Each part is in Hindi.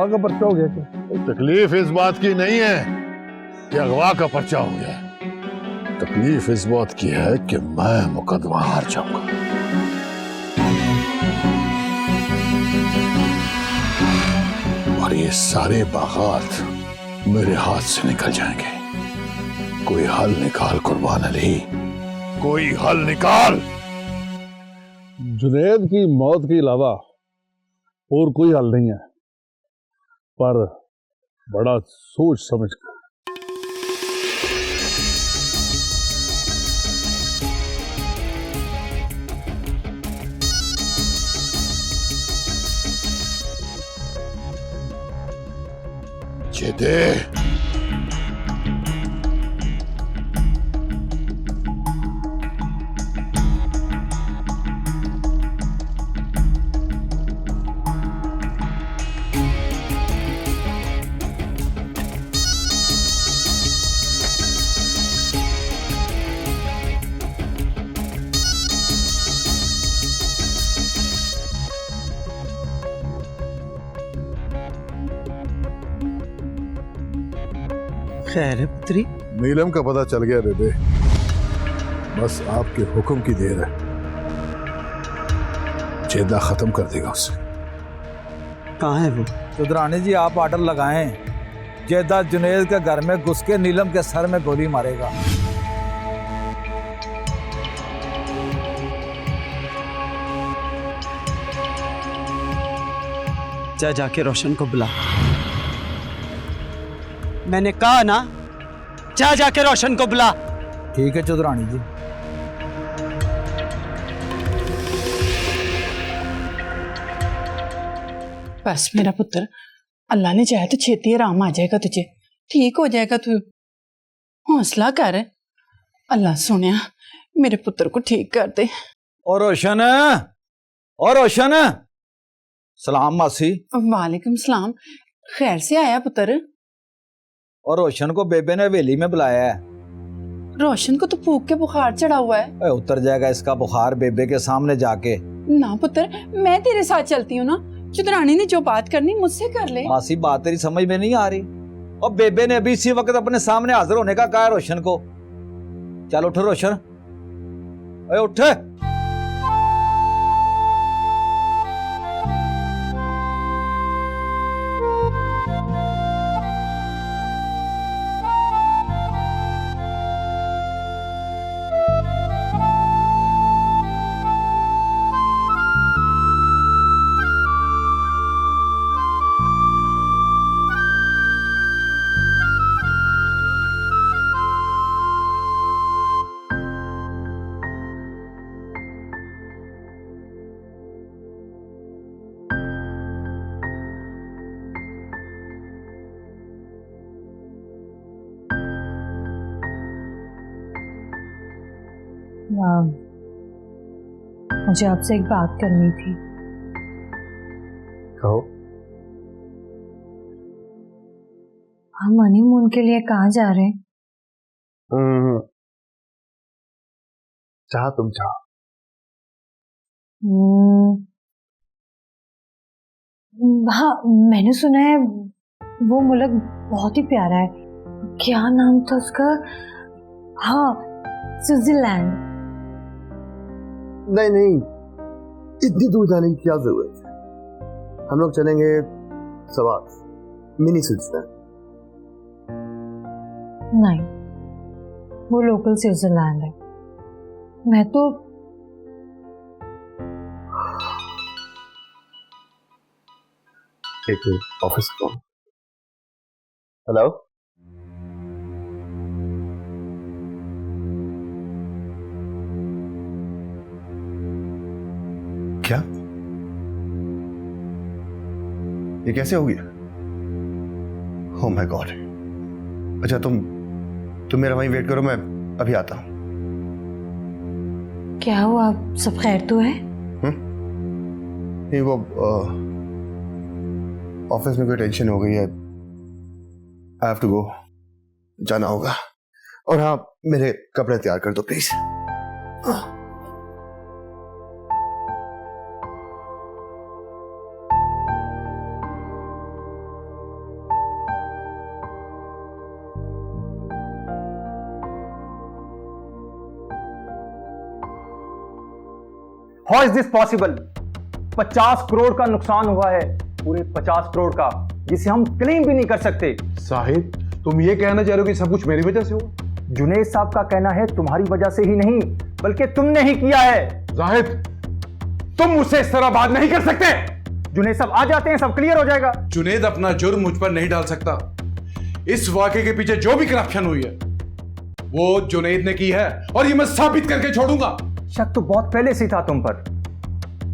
अगवा का पर्चा हो गया क्या? तो तकलीफ इस बात की नहीं है कि अगवा का पर्चा हो गया, तकलीफ इस बात की है कि मैं मुकदमा हार जाऊंगा। और ये सारे बागात मेरे हाथ से निकल जाएंगे। कोई हल निकाल कुर्बान अली, कोई हल निकाल। जुनैद की मौत के अलावा और कोई हल नहीं है, पर बड़ा सोच समझ कर। चेते खैर है पुत्री? नीलम का पता चल गया बेबे, बस आपके हुक्म की देर है। चेदा खत्म कर देगा उसे। कहाँ है वो? चौधरानी जी आप ऑर्डर लगाएं, जेदा जुनैद के घर में घुस के नीलम के सर में गोली मारेगा। जा जाके रोशन को बुला। मैंने कहा ना, जा जाके रोशन को बुला। ठीक है चौधरानी जी। बस मेरा पुत्र, अल्लाह ने चाहे तो छेती आराम आ जाएगा तुझे, ठीक हो जाएगा। तू हौसला कर, अल्लाह सुनिया मेरे पुत्र को ठीक कर दे। और रोशन, और रोशन, सलाम मासी। वालेकुम सलाम, खैर से आया पुत्र? और रोशन को बेबे ने हवेली में बुलाया है। रोशन को तो भूख के बुखार चढ़ा हुआ है। उतर जाएगा इसका बुखार बेबे के सामने जाके। ना पुत्र, मैं तेरे साथ चलती हूँ ना, चुदरानी ने जो बात करनी मुझसे कर ले। मासी बात तेरी समझ में नहीं आ रही। और बेबे ने अभी इसी वक्त अपने सामने हाजिर होने का कहा है रोशन को। चल उठ रोशन, अरे उठ। मुझे आपसे एक बात करनी थी। कहो। हम हनीमून के लिए कहाँ जा रहे हैं? जहाँ तुम चाहो। हाँ, मैंने सुना है वो मुल्क बहुत ही प्यारा है। क्या नाम था उसका? हाँ, स्विट्जरलैंड। नहीं नहीं, इतनी दूर जाने की क्या जरूरत है। हम लोग चलेंगे सवात, मिनी स्विट्जरलैंड। नहीं, वो लोकल स्विट्जरलैंड है। मैं तो एक ऑफिस को। हेलो, क्या ये कैसे हो गया? Oh my God. अच्छा तुम मेरा वहीं वेट करो, मैं अभी आता हूं। क्या हुआ? सब खैर तो है? नहीं, वो ऑफिस में कोई टेंशन हो गई है। आई हैव टू गो, जाना होगा। और हाँ, मेरे कपड़े तैयार कर दो please. How is this possible? 50 crore का नुकसान हुआ है, पूरे 50 करोड़ का, जिसे हम क्लेम भी नहीं कर सकते। साहिद, तुम ये कहना चाह रहे हो कि सब कुछ मेरी वजह से हुआ? जुनेद साहब का कहना है तुम्हारी वजह से ही नहीं, बल्कि तुमने ही किया है। जाहिद, तुम मुझसे इस तरह बात नहीं कर सकते। जुनेद साहब आ जाते हैं, सब क्लियर हो जाएगा। जुनेद अपना जुर्म मुझ पर नहीं डाल सकता। इस वाकये के पीछे जो भी करप्शन हुई है वो जुनेद ने की है, और ये मैं साबित करके छोड़ूंगा। शक तो बहुत पहले से था तुम पर,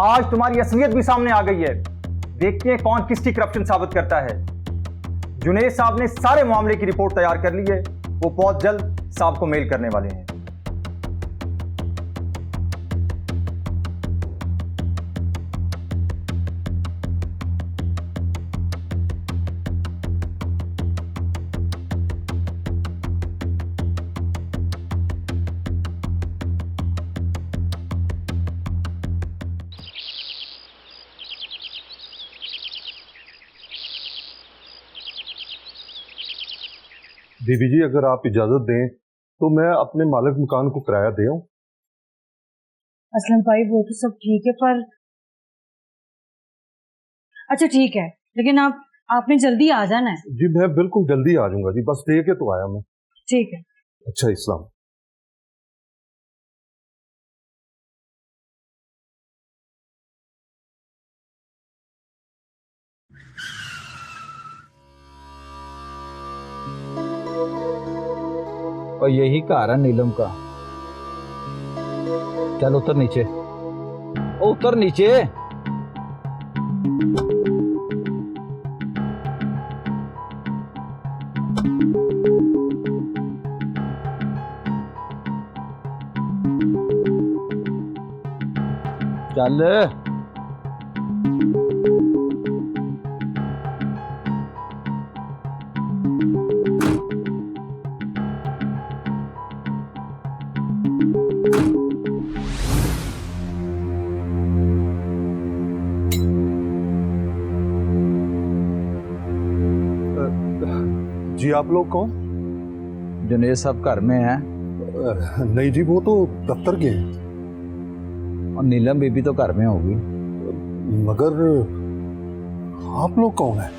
आज तुम्हारी असलियत भी सामने आ गई है। देखते हैं कौन किसकी करप्शन साबित करता है। जुनेद साहब ने सारे मामले की रिपोर्ट तैयार कर ली है, वो बहुत जल्द साहब को मेल करने वाले हैं। बीबी जी, अगर आप इजाजत दें तो मैं अपने मालिक मकान को किराया दे आऊं। असलम भाई वो तो सब ठीक है, पर अच्छा ठीक है, लेकिन आपने जल्दी आ जाना है। जी मैं बिल्कुल जल्दी आ जाऊंगा जी, बस दे के तो आया मैं। ठीक है। अच्छा, इस्लाम। और यही घर है नीलम का। चल उतर नीचे, उतर नीचे। चल जी आप लोग कौन? जुनेद साहब घर में हैं। नहीं जी, वो तो दफ्तर गए हैं। और नीलम बीबी तो घर में होगी। मगर आप लोग कौन हैं?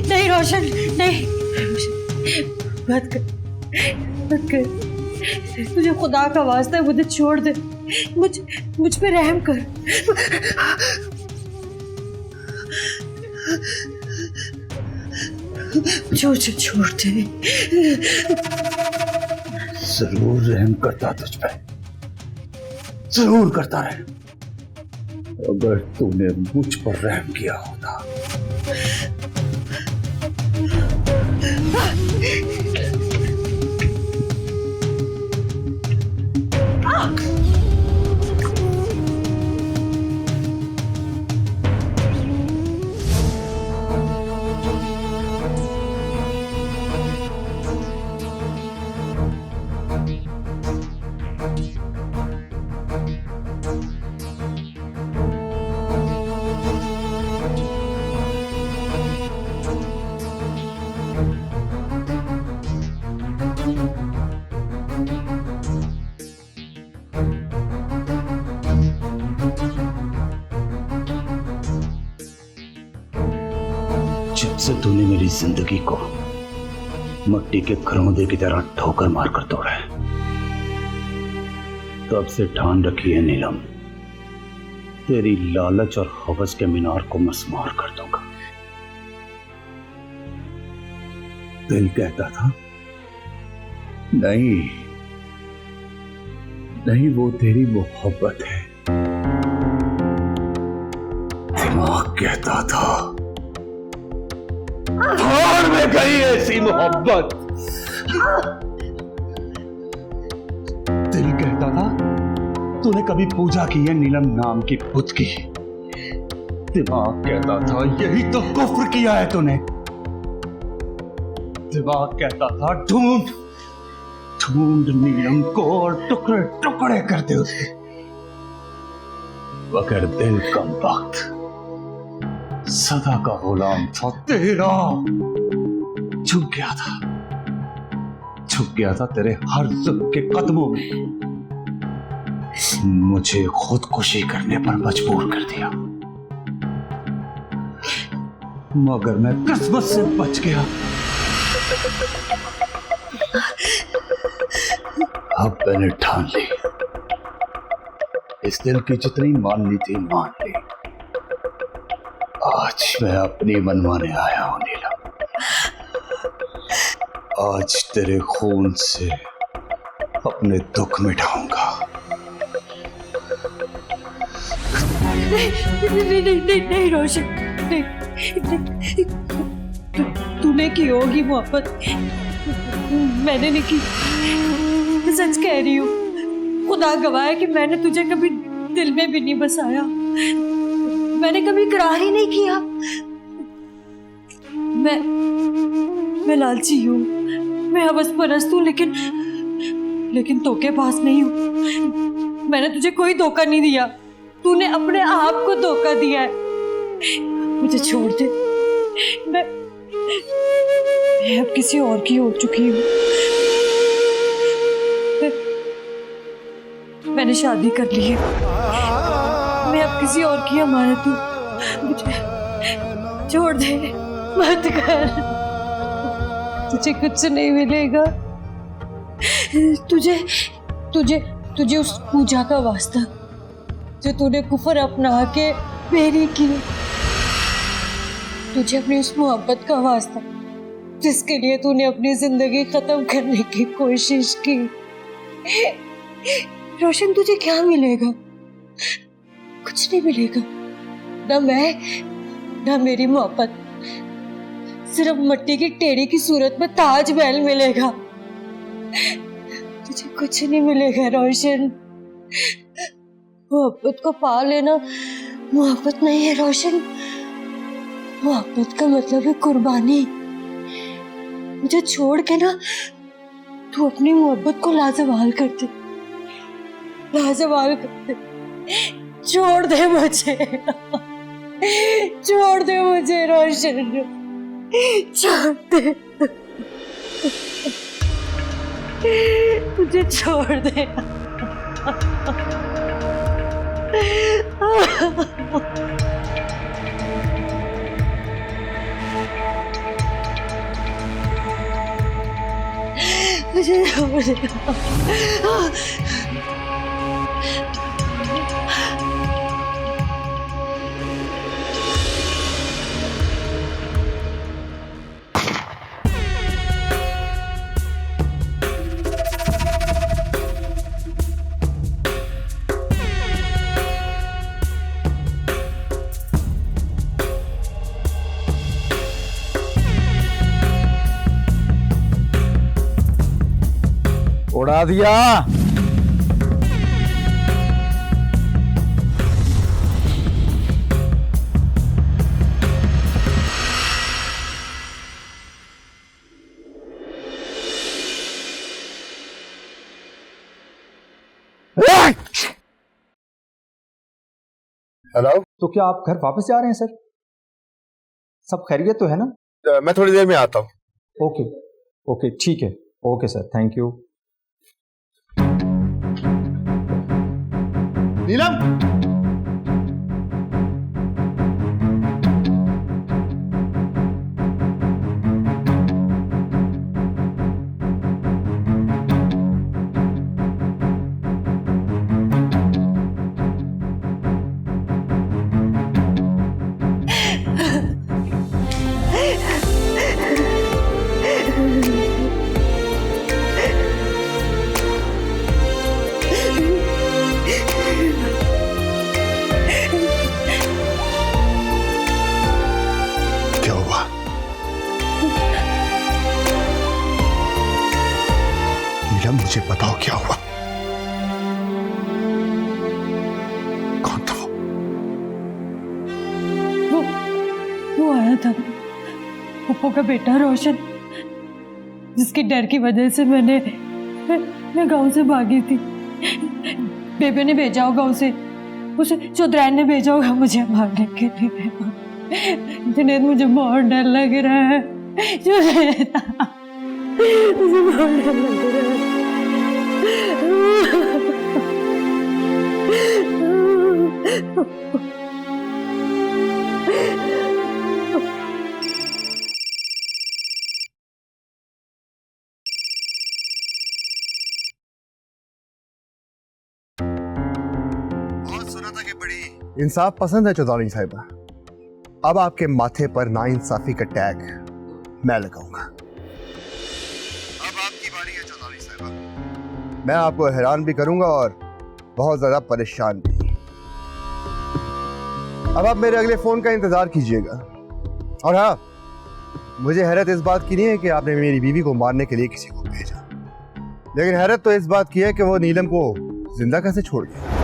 नहीं रोशन, नहीं रोशन, मत कर। मुझे खुदा का वास्ता है, मुझे छोड़ दे। मुझ पे रहम कर। छोड़ दे। जरूर रहम करता तुझ पे, जरूर करता रहे। अगर तूने मुझ पर रहम किया होता जब से तूने मेरी जिंदगी को मट्टी के खरोंदे की तरह ठोकर मारकर तोड़ा है, तब से ठान रखी है नीलम, तेरी लालच और हवस के मीनार को मस्मार कर दूंगा। दिल कहता था नहीं नहीं, वो तेरी मोहब्बत है। दिमाग कहता था भाड़ में गई ऐसी मोहब्बत। दिल कहता था तूने कभी पूजा की है नीलम नाम की बुत की। दिमाग कहता था यही तो कुफ्र किया है तूने। दिमाग कहता था ढूंढ ढूंढ नीलम को और टुकड़े टुकड़े कर दे उसे, मगर दिल कम वक्त सदा का गुलाम था तेरा। झुक गया था तेरे हर जुल्म के कदमों में, मुझे खुदकुशी करने पर मजबूर कर दिया, मगर मैं किस्मत से बच गया। अब मैंने ठान ली, इस दिल की जितनी माननी थी मान ली। आज मैं अपनी मनमाने आया हूं नीलम। आज तेरे खून से अपने दुख मिटाऊंगा। नहीं रोशन, नहीं, तूने की होगी मोहब्बत, मैंने नहीं की। सच कह रही हूँ, खुदा गवाह है कि मैंने तुझे कभी दिल में भी नहीं बसाया, मैंने कभी इकरार ही नहीं किया। मैं लालची हूँ, मैं हवसपरस्त हूँ, लेकिन तो के पास नहीं हूँ। मैंने तुझे कोई धोखा नहीं दिया, तूने अपने आप को धोखा दिया है। मुझे छोड़ दे, मैं अब किसी और की हो चुकी हूँ। मैंने शादी कर ली है, मैं अब किसी और की अमानत हूँ। मुझे छोड़ दे, मत कर, तुझे कुछ नहीं मिलेगा। तुझे उस पूजा का वास्ता जो तूने कुफर अपना के मेरी की, तुझे अपनी उस मोहब्बत का वास्ता जिसके लिए तूने अपनी जिंदगी खत्म करने की कोशिश की। रोशन, तुझे क्या मिलेगा? कुछ नहीं मिलेगा, ना मैं ना मेरी मोहब्बत। सिर्फ मिट्टी की टेढ़ी की सूरत में ताजमहल मिलेगा, तुझे कुछ नहीं मिलेगा रोशन। मोहब्बत को पा लेना मोहब्बत नहीं है रोशन, मोहब्बत का मतलब है कुर्बानी। मुझे छोड़ के ना तू अपनी मोहब्बत को लाजवाल कर दे, लाजवाल कर दे। छोड़ दे मुझे, छोड़ दे मुझे रोशन, छोड़ दे, मुझे छोड़ दे। मुझे छोड़ दे। राधिया, हेलो। तो क्या आप घर वापस जा रहे हैं सर? सब खैरियत तो है ना? मैं थोड़ी देर में आता हूँ। ओके ओके ठीक है। Okay sir, thank you. Neelam, क्या हुआ? नीलम, मुझे बताओ क्या हुआ? कौन था वो आया था, पप्पू का बेटा रोशन, जिसकी डर की वजह से मैं गांव से भागी थी। बेबे ने भेजा होगा उसे चौधरान ने भेजा होगा मुझे मारने के लिए। जुनैद, मुझे बहुत डर लग रहा है। जुनैद, मुझे बहुत डर लग रहा है। इंसाफ पसंद है चौधरी साहिबा। अब आपके माथे पर नाइंसाफी का टैग मैं लगाऊंगा। अब आपकी बारी है चौधरी साहिबा। मैं आपको हैरान भी करूंगा और बहुत ज्यादा परेशान भी। अब आप मेरे अगले फोन का इंतजार कीजिएगा। और हाँ, मुझे हैरत इस बात की नहीं है कि आपने मेरी बीवी को मारने के लिए किसी को भेजा, लेकिन हैरत तो इस बात की है कि वो नीलम को जिंदा कैसे छोड़ गया।